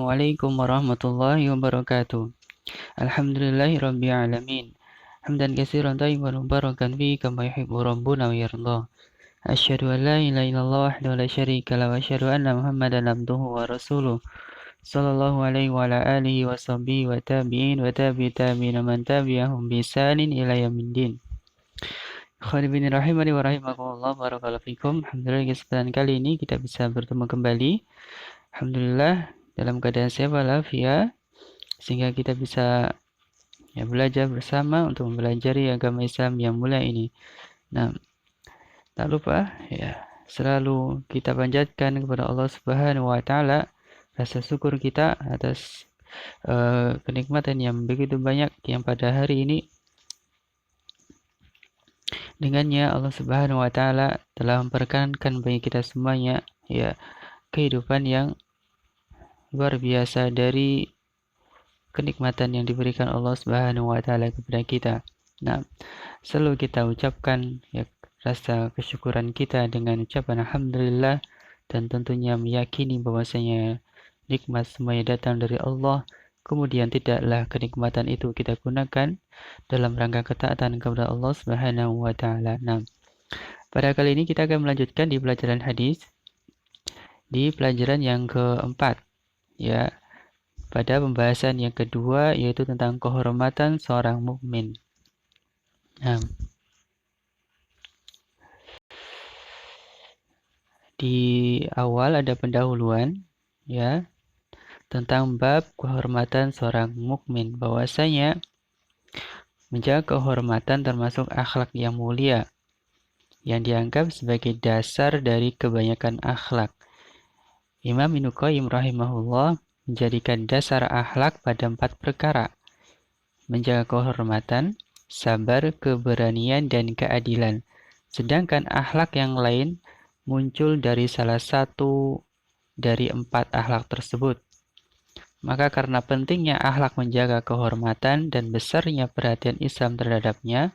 Assalamualaikum warahmatullahi wabarakatuh. Alhamdulillahi rabbil alamin. Hamdan katsiran thayyiban mubarakan fihi kama yuhibbu rabbuna wa yarda. Asyhadu an la ilaha illallah wahdahu la syarika lahu wa asyhadu anna Muhammadan abduhu wa rasuluh. Sallallahu alaihi wa ala alihi wa sahbihi wa tabi'in wa tabi'i tabi'in man tabi'ahum bi ihsanin ila yaumiddin. Khairin rahimani wa rahimakumullah, barakallahu fikum. Alhamdulillah, kesempatan kali ini kita bisa bertemu kembali. Alhamdulillah dalam keadaan sehat walafiat, sehingga kita bisa belajar bersama untuk mempelajari agama Islam yang mulia ini. Nah, tak lupa selalu kita panjatkan kepada Allah Subhanahu wa taala rasa syukur kita atas kenikmatan yang begitu banyak yang pada hari ini dengannya Allah Subhanahu wa taala telah memperkenankan bagi kita semuanya kehidupan yang luar biasa dari kenikmatan yang diberikan Allah Subhanahu wa taala kepada kita. Nah, selalu kita ucapkan rasa kesyukuran kita dengan ucapan alhamdulillah, dan tentunya meyakini bahwasanya nikmat semuanya datang dari Allah. Kemudian tidaklah kenikmatan itu kita gunakan dalam rangka ketaatan kepada Allah Subhanahu wa taala. Nah, pada kali ini kita akan melanjutkan di pelajaran hadis di pelajaran yang keempat, pada pembahasan yang kedua, yaitu tentang kehormatan seorang mukmin. Nah, di awal ada pendahuluan tentang bab kehormatan seorang mukmin, bahwasanya menjaga kehormatan termasuk akhlak yang mulia yang dianggap sebagai dasar dari kebanyakan akhlak. Imam Ibnu Qayyim rahimahullah menjadikan dasar akhlak pada 4 perkara: menjaga kehormatan, sabar, keberanian, dan keadilan. Sedangkan akhlak yang lain muncul dari salah satu dari 4 akhlak tersebut. Maka karena pentingnya akhlak menjaga kehormatan dan besarnya perhatian Islam terhadapnya,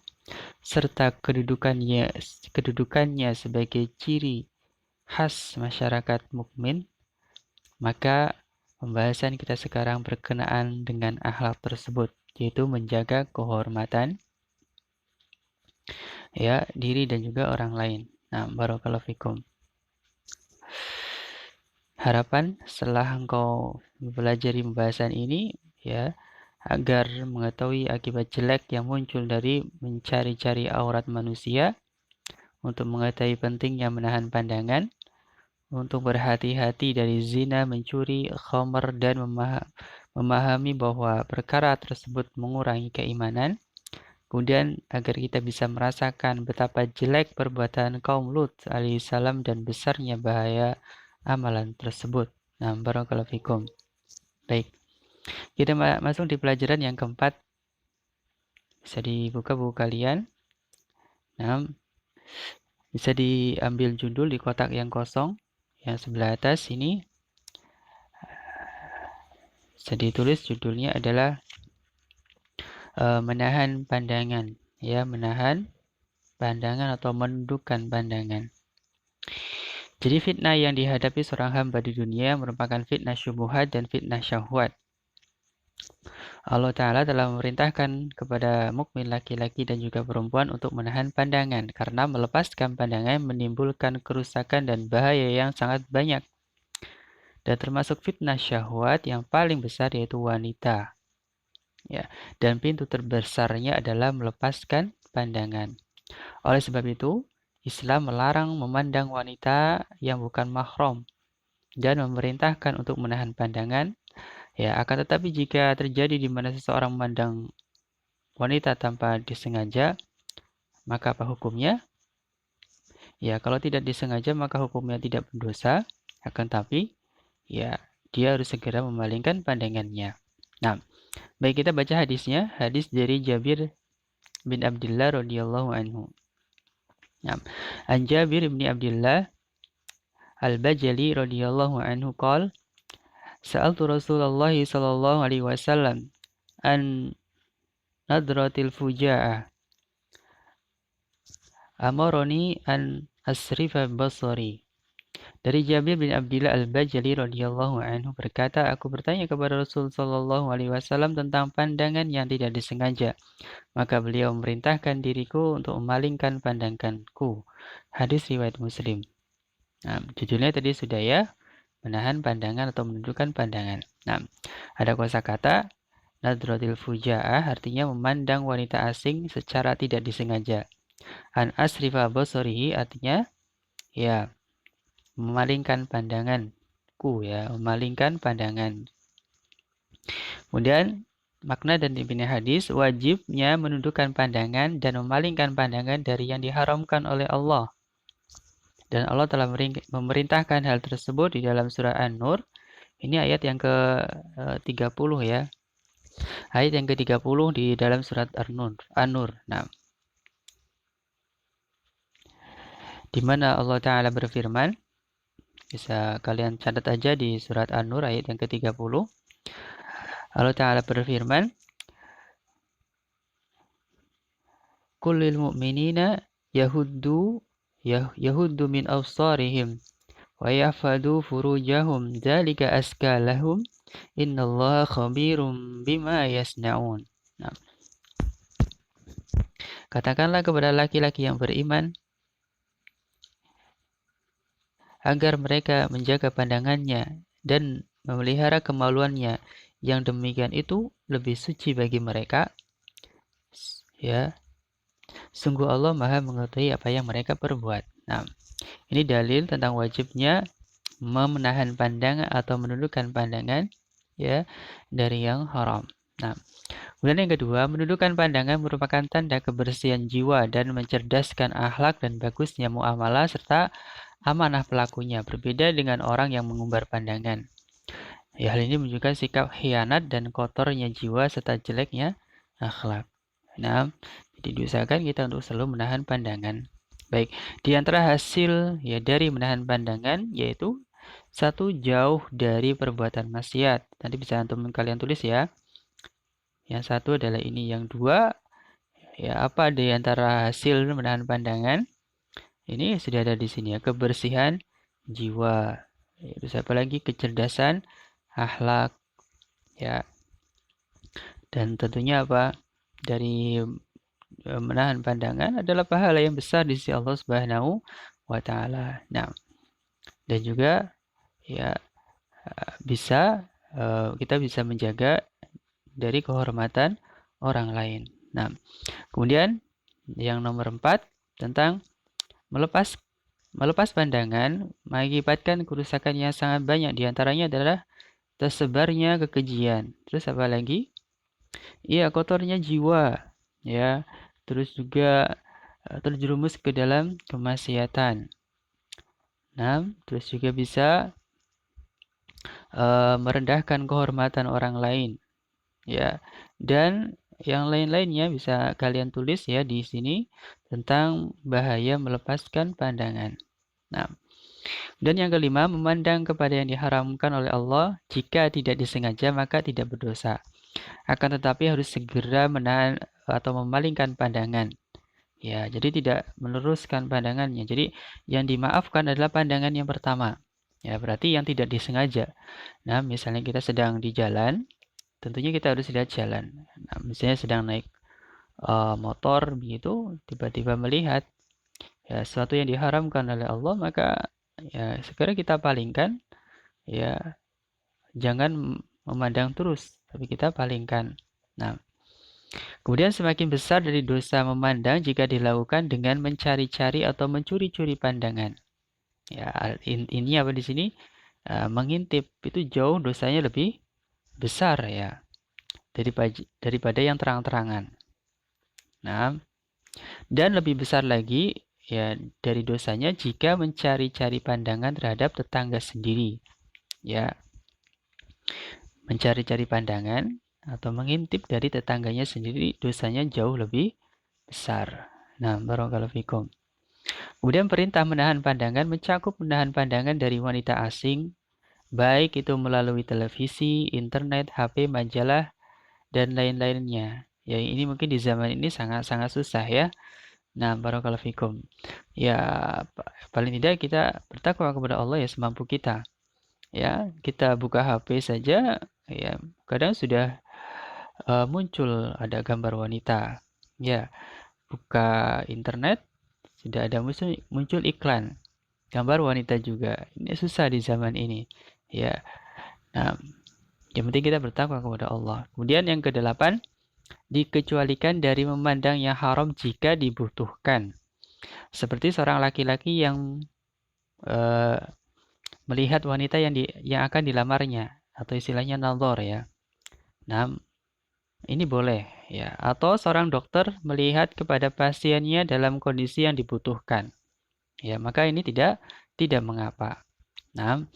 serta kedudukannya sebagai ciri khas masyarakat mukmin, maka pembahasan kita sekarang berkenaan dengan akhlak tersebut, yaitu menjaga kehormatan diri dan juga orang lain. Nah, barakallahu fikum. Harapan setelah engkau mempelajari pembahasan ini agar mengetahui akibat jelek yang muncul dari mencari-cari aurat manusia, untuk mengetahui pentingnya menahan pandangan, untuk berhati-hati dari zina, mencuri, khamr, dan memahami bahwa perkara tersebut mengurangi keimanan. Kemudian agar kita bisa merasakan betapa jelek perbuatan kaum Lut alaihissalam dan besarnya bahaya amalan tersebut. Nah, barakallahu fikum. Baik, kita masuk di pelajaran yang keempat. Bisa dibuka buku kalian. Nah, bisa diambil judul di kotak yang kosong yang sebelah atas ini. Bisa ditulis judulnya adalah menahan pandangan, menahan pandangan atau menundukkan pandangan. Jadi fitnah yang dihadapi seorang hamba di dunia merupakan fitnah syubhat dan fitnah syahwat. Allah Ta'ala telah memerintahkan kepada mukmin laki-laki dan juga perempuan untuk menahan pandangan, karena melepaskan pandangan menimbulkan kerusakan dan bahaya yang sangat banyak. Dan termasuk fitnah syahwat yang paling besar yaitu wanita. Dan pintu terbesarnya adalah melepaskan pandangan. Oleh sebab itu, Islam melarang memandang wanita yang bukan mahram dan memerintahkan untuk menahan pandangan. Akan tetapi jika terjadi di mana seseorang memandang wanita tanpa disengaja, maka apa hukumnya? Kalau tidak disengaja maka hukumnya tidak berdosa, akan tapi dia harus segera memalingkan pandangannya. Nah, baik, kita baca hadisnya. Hadis dari Jabir bin Abdullah radhiyallahu anhu. Nah, an Jabir bin Abdullah al-Bajali radhiyallahu anhu qala sa'altu Rasulullah sallallahu alaihi wasallam an nadratil fuja'ah amaroni an asrifa basari. Dari Jabir bin Abdillah Al-Bajali radhiyallahu anhu berkata, aku bertanya kepada Rasul sallallahu alaihi wasallam tentang pandangan yang tidak disengaja. Maka beliau memerintahkan diriku untuk memalingkan pandanganku. Hadis riwayat Muslim. Nah, judulnya tadi sudah ya, menahan pandangan atau menundukkan pandangan. Nah, ada kosakata nadratil fuja'ah artinya memandang wanita asing secara tidak disengaja. An asrifa basarihi artinya ya memalingkan pandanganku ya, memalingkan pandangan. Kemudian makna dan inti hadis wajibnya menundukkan pandangan dan memalingkan pandangan dari yang diharamkan oleh Allah. Dan Allah telah memerintahkan hal tersebut di dalam surah An-Nur. Ini ayat yang ke-30 ya. Ayat yang ke-30 di dalam surat An-Nur. Nah, di mana Allah Ta'ala berfirman, bisa kalian catat aja di surat An-Nur ayat yang ke-30. Allah Ta'ala berfirman, Kullil mu'minina yahuddu min awsarihim wa yahfadu furujahum dzalika azka lahum innallaha khabirum bima yasnaun. Nah, katakanlah kepada laki-laki yang beriman agar mereka menjaga pandangannya dan memelihara kemaluannya. Yang demikian itu lebih suci bagi mereka. Ya, sungguh Allah Maha mengetahui apa yang mereka perbuat. Nah, ini dalil tentang wajibnya menahan pandangan atau menundukkan pandangan ya dari yang haram. Nah, kemudian yang kedua, menundukkan pandangan merupakan tanda kebersihan jiwa dan mencerdaskan akhlak dan bagusnya muamalah serta amanah pelakunya, berbeda dengan orang yang mengumbar pandangan. Ya, hal ini menunjukkan sikap khianat dan kotornya jiwa serta jeleknya akhlak. Nah, jadi diusahakan kita untuk selalu menahan pandangan. Baik, di antara hasil ya dari menahan pandangan yaitu satu, jauh dari perbuatan maksiat. Nanti bisa kalian tulis ya. Yang satu adalah ini. Yang dua, ya apa di antara hasil menahan pandangan? Ini sudah ada di sini ya, kebersihan jiwa. Terus apa lagi? Kecerdasan akhlak ya. Dan tentunya apa? Dari menahan pandangan adalah pahala yang besar di sisi Allah Subhanahu wa taala. Nah, dan juga ya kita bisa menjaga dari kehormatan orang lain. Nah, kemudian yang nomor 4 tentang melepas pandangan mengakibatkan kerusakan yang sangat banyak. Di antaranya adalah tersebarnya kekejian. Terus apa lagi? Iya, kotornya jiwa, ya. Terus juga terjerumus ke dalam kemaksiatan. Nah, terus juga bisa merendahkan kehormatan orang lain, ya. Dan yang lain-lainnya bisa kalian tulis ya di sini tentang bahaya melepaskan pandangan. Nah, dan yang kelima, memandang kepada yang diharamkan oleh Allah jika tidak disengaja maka tidak berdosa. Akan tetapi harus segera menahan atau memalingkan pandangan. Ya, jadi tidak meneruskan pandangannya. Jadi yang dimaafkan adalah pandangan yang pertama. Ya, berarti yang tidak disengaja. Nah, misalnya kita sedang di jalan, tentunya kita harus lihat jalan. Nah, misalnya sedang naik motor begitu, tiba-tiba melihat ya sesuatu yang diharamkan oleh Allah, maka ya segera kita palingkan. Ya, jangan memandang terus, tapi kita palingkan. Nah, kemudian semakin besar dari dosa memandang jika dilakukan dengan mencari-cari atau mencuri-curi pandangan. Ya, ini apa di sini? Mengintip itu jauh dosanya lebih besar ya daripada yang terang-terangan. Nah, dan lebih besar lagi ya dari dosanya jika mencari-cari pandangan terhadap tetangga sendiri. Ya, mencari-cari pandangan atau mengintip dari tetangganya sendiri dosanya jauh lebih besar. Nah, barakallahu fikum. Kemudian perintah menahan pandangan mencakup menahan pandangan dari wanita asing, baik itu melalui televisi, internet, HP, majalah, dan lain-lainnya. Ya, ini mungkin di zaman ini sangat-sangat susah ya. Nah, barakallahu fikum. Ya, paling tidak kita bertakwa kepada Allah ya semampu kita. Ya, kita buka HP saja, ya kadang sudah muncul ada gambar wanita. Ya, buka internet sudah ada muncul iklan gambar wanita juga. Ini susah di zaman ini. Ya, nah, yang penting kita bertakwa kepada Allah. Kemudian yang kedelapan, dikecualikan dari memandang yang haram jika dibutuhkan. Seperti seorang laki-laki yang eh, melihat wanita yang akan dilamarnya atau istilahnya nazar ya. Nah, ini boleh ya. Atau seorang dokter melihat kepada pasiennya dalam kondisi yang dibutuhkan. Ya, maka ini tidak mengapa. Nah,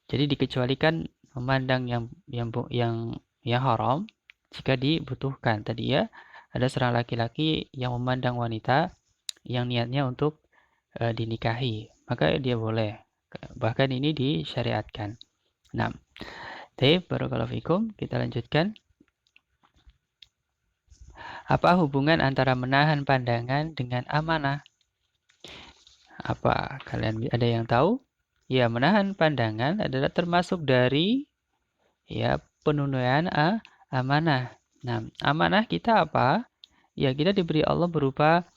jadi dikecualikan memandang yang haram jika dibutuhkan. Tadi ya, ada seorang laki-laki yang memandang wanita yang niatnya untuk dinikahi, maka dia boleh. Bahkan ini disyariatkan. Nah, barakallahu fikum, kita lanjutkan. Apa hubungan antara menahan pandangan dengan amanah? Apa kalian ada yang tahu? Ya, menahan pandangan adalah termasuk dari ya penunaian amanah. Nah, amanah kita apa? Ya, kita diberi Allah berupa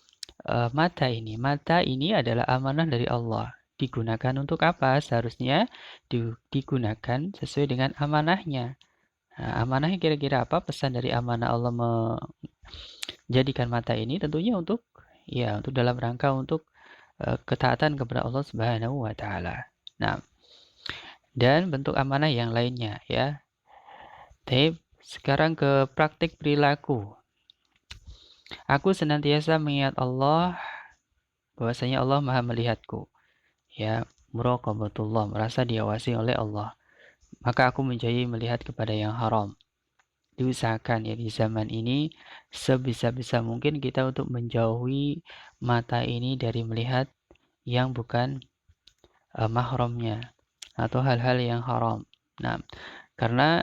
mata ini. Mata ini adalah amanah dari Allah. Digunakan untuk apa? Seharusnya digunakan sesuai dengan amanahnya. Nah, amanahnya kira-kira apa? Pesan dari amanah Allah menjadikan mata ini tentunya untuk dalam rangka untuk ketaatan kepada Allah Subhanahu wa taala. Nah, dan bentuk amanah yang lainnya ya. Sekarang ke praktik perilaku. Aku senantiasa mengingat Allah bahwasanya Allah Maha melihatku. Ya, muraqabatullah, merasa diawasi oleh Allah. Maka aku menjadi melihat kepada yang haram. Diusahakan ya di zaman ini sebisa-bisa mungkin kita untuk menjauhi mata ini dari melihat yang bukan mahramnya atau hal-hal yang haram. Nah, karena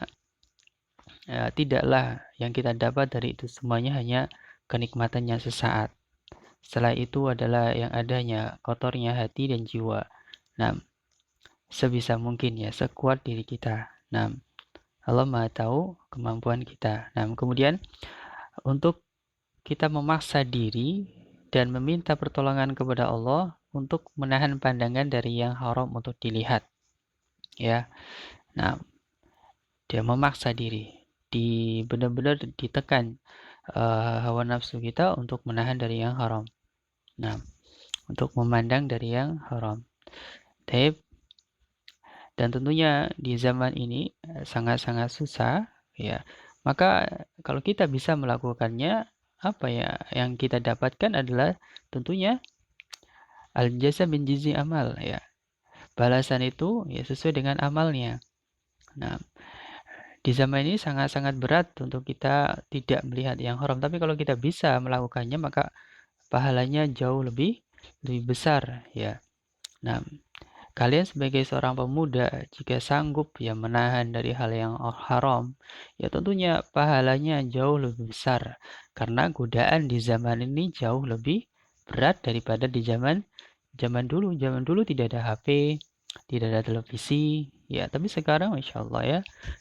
tidaklah yang kita dapat dari itu semuanya hanya kenikmatannya sesaat. Setelah itu adalah yang adanya kotornya hati dan jiwa. Nah, sebisa mungkin ya, sekuat diri kita. Nah, Allah Maha tahu kemampuan kita. Nah, kemudian untuk kita memaksa diri dan meminta pertolongan kepada Allah untuk menahan pandangan dari yang haram untuk dilihat. Ya. Nah, dia memaksa diri, benar-benar ditekan hawa nafsu kita untuk menahan dari yang haram. Nah, untuk memandang dari yang haram. Dan tentunya di zaman ini sangat-sangat susah ya. Maka kalau kita bisa melakukannya, apa ya yang kita dapatkan adalah tentunya al jasa bin jinsi amal ya. Balasan itu ya sesuai dengan amalnya. Nah, di zaman ini sangat-sangat berat untuk kita tidak melihat yang haram, tapi kalau kita bisa melakukannya maka pahalanya jauh lebih besar ya. Nah, kalian sebagai seorang pemuda, jika sanggup ya menahan dari hal yang haram, ya tentunya pahalanya jauh lebih besar. Karena godaan di zaman ini jauh lebih berat daripada di zaman dulu. Zaman dulu tidak ada HP, tidak ada televisi, ya. Tapi sekarang, Masya Allah ya,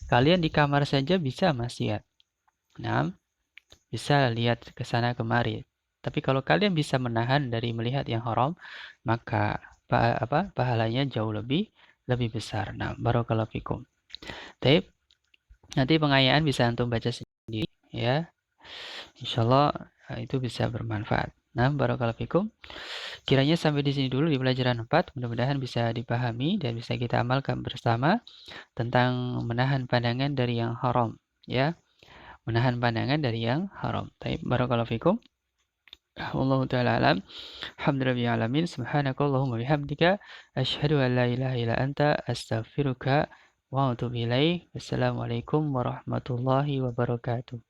kalian di kamar saja bisa maksiat. Nah, bisa lihat ke sana kemari. Tapi kalau kalian bisa menahan dari melihat yang haram, maka pahalanya jauh lebih besar. Nah, barakallahu fikum. Taib, nanti pengayaan bisa antum baca sendiri ya. Insyaallah itu bisa bermanfaat. Nah, barakallahu fikum. Kiranya sampai di sini dulu di pelajaran 4. Mudah-mudahan bisa dipahami dan bisa kita amalkan bersama tentang menahan pandangan dari yang haram ya. Menahan pandangan dari yang haram. Taib, barakallahu fikum. Wallahu ta'ala alam. Alhamdulillah alamin. Subhanakallahumma bihamdika asyhadu an la ilaha illa anta astaghfiruka wa atubu ilaik. Wassalamualaikum warahmatullahi wabarakatuh.